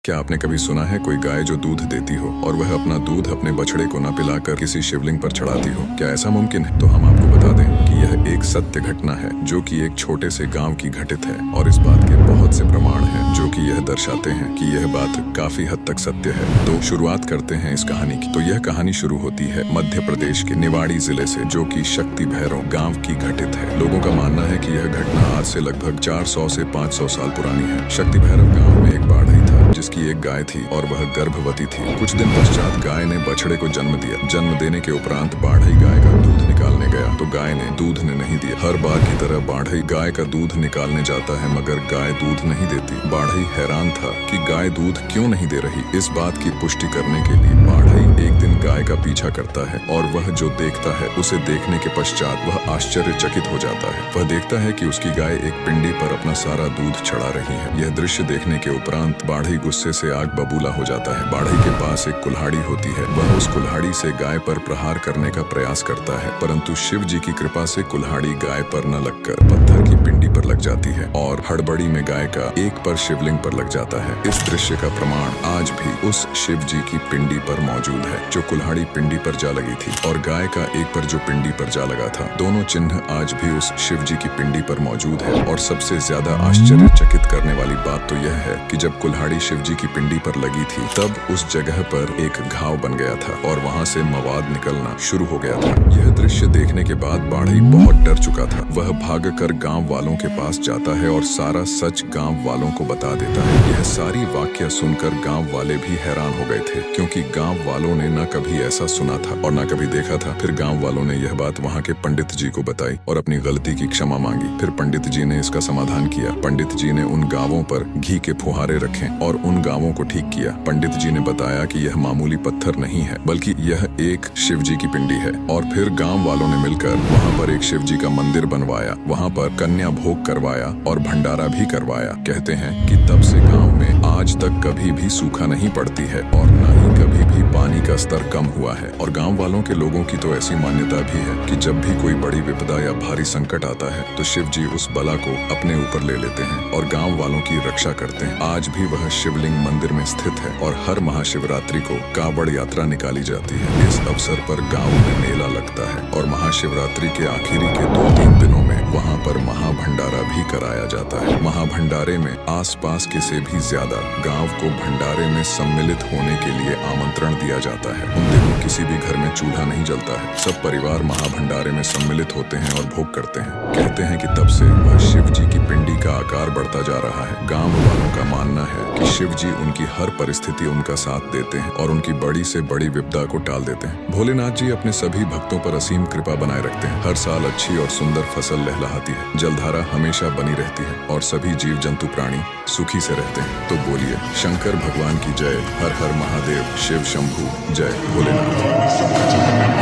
क्या आपने कभी सुना है कोई गाय जो दूध देती हो और वह अपना दूध अपने बछड़े को न पिलाकर किसी शिवलिंग पर चढ़ाती हो? क्या ऐसा मुमकिन है? तो हम आपको बता दें कि यह एक सत्य घटना है जो कि एक छोटे से गांव की घटित है और इस बात के बहुत से प्रमाण हैं जो कि यह दर्शाते हैं कि यह बात काफी हद तक सत्य है। तो शुरुआत करते हैं इस कहानी की। तो यह कहानी शुरू होती है मध्य प्रदेश के निवाड़ी जिले से, जो कि शक्ति भैरव गाँव की घटित है। लोगों का मानना है कि यह घटना आज से लगभग 400 से 500 साल पुरानी है। शक्ति भैरव गाँव में एक बाढ़ई था जिसकी एक गाय थी और वह गर्भवती थी। कुछ दिन पश्चात गाय ने बछड़े को जन्म दिया। जन्म देने के उपरांत बाढ़ई गाय का दूध निकालने गया तो गाय ने दूध नहीं दिया। हर बार की तरह बाढ़ई गाय का दूध निकालने जाता है मगर गाय दूध नहीं देती। बाढ़ई हैरान था कि गाय दूध क्यों नहीं दे रही। इस बात की पुष्टि करने के लिए बाढ़ई एक दिन गाय का पीछा करता है और वह जो देखता है उसे देखने के पश्चात वह आश्चर्यचकित हो जाता है। वह देखता है कि उसकी गाय एक पिंडी पर अपना सारा दूध चढ़ा रही है। यह दृश्य देखने के उपरांत बाढ़ई गुस्से से आग बबूला हो जाता है। बाढ़ई के पास एक कुल्हाड़ी होती है। वह उस कुल्हाड़ी से गाय पर प्रहार करने का प्रयास करता है, परंतु शिव जी की कृपा से कुल्हाड़ी गाय पर न लगकर पत्थर की पिंडी पर लग जाती है और हड़बड़ी में गाय का एक पर शिवलिंग पर लग जाता है। इस दृश्य का प्रमाण आज भी उस शिव जी की पिंडी पर मौजूद है जो कुल्हाड़ी पिंडी पर जा लगी थी और गाय का एक पर जो पिंडी पर जा लगा था। दोनों चिन्ह आज भी उस शिव जी की पिंडी पर मौजूद है। और सबसे ज्यादा आश्चर्यचकित करने वाली बात तो यह है कि जब कुल्हाड़ी शिव जी की पिंडी पर लगी थी तब उस जगह पर एक घाव बन गया था और वहाँ से मवाद निकलना शुरू हो गया था। यह दृश्य देखने के बाद बाढ़ई बहुत डर चुका था। वह भागकर गांव वालों के पास जाता है और सारा सच गांव वालों को बता देता है। यह सारी वाकया सुनकर गांव वाले भी हैरान हो गए थे क्योंकि गांव वालों ने न कभी ऐसा सुना था और न कभी देखा था। फिर गांव वालों ने यह बात वहाँ के पंडित जी को बताई और अपनी गलती की क्षमा मांगी। फिर पंडित जी ने इसका समाधान किया। पंडित जी ने उन गांवों पर घी के फुहारे रखे और उन गांवों को ठीक किया। पंडित जी ने बताया कि यह मामूली पत्थर नहीं है बल्कि यह एक शिव जी की पिंडी है। और फिर गांव वालों ने मिलकर वहाँ पर एक शिव जी का मंदिर बनवाया, वहाँ पर कन्या भोग करवाया और भंडारा भी करवाया। कहते हैं कि तब से गांव में आज तक कभी भी सूखा नहीं पड़ती है और न ही कभी भी पानी का स्तर कम हुआ है। और गांव वालों के लोगों की तो ऐसी मान्यता भी है कि जब भी कोई बड़ी विपदा या भारी संकट आता है तो शिव जी उस बला को अपने ऊपर ले लेते हैं और गांव वालों की रक्षा करते हैं। आज भी वह शिवलिंग मंदिर में स्थित है और हर महाशिवरात्रि को कावड़ यात्रा निकाली जाती है। इस अवसर पर गांव में मेला लगता है और महाशिवरात्रि के आखिरी के 2-3 दिनों में वहाँ पर महाभंडारा भी कराया जाता है। महाभंडारे में आसपास के से भी ज्यादा गांव को भंडारे में सम्मिलित होने के लिए आमंत्रण दिया जाता है। उन दिनों किसी भी घर में चूल्हा नहीं जलता है। सब परिवार महाभंडारे में सम्मिलित होते हैं और भोग करते हैं। कहते हैं कि तब से वह शिव जी की पिंडी का आकार बढ़ता जा रहा है। गांव वालों का मानना है कि शिव जी उनकी हर परिस्थिति उनका साथ देते हैं और उनकी बड़ी से बड़ी विपदा को टाल देते हैं। भोलेनाथ जी अपने सभी भक्तों पर असीम कृपा बनाए रखते हैं। हर साल अच्छी और सुंदर फसल लहलहाती है, जलधारा हमेशा बनी रहती है और सभी जीव जंतु प्राणी सुखी से रहते हैं। तो बोलिए शंकर भगवान की जय। हर हर महादेव। शिव शंभू। जय भोलेनाथ।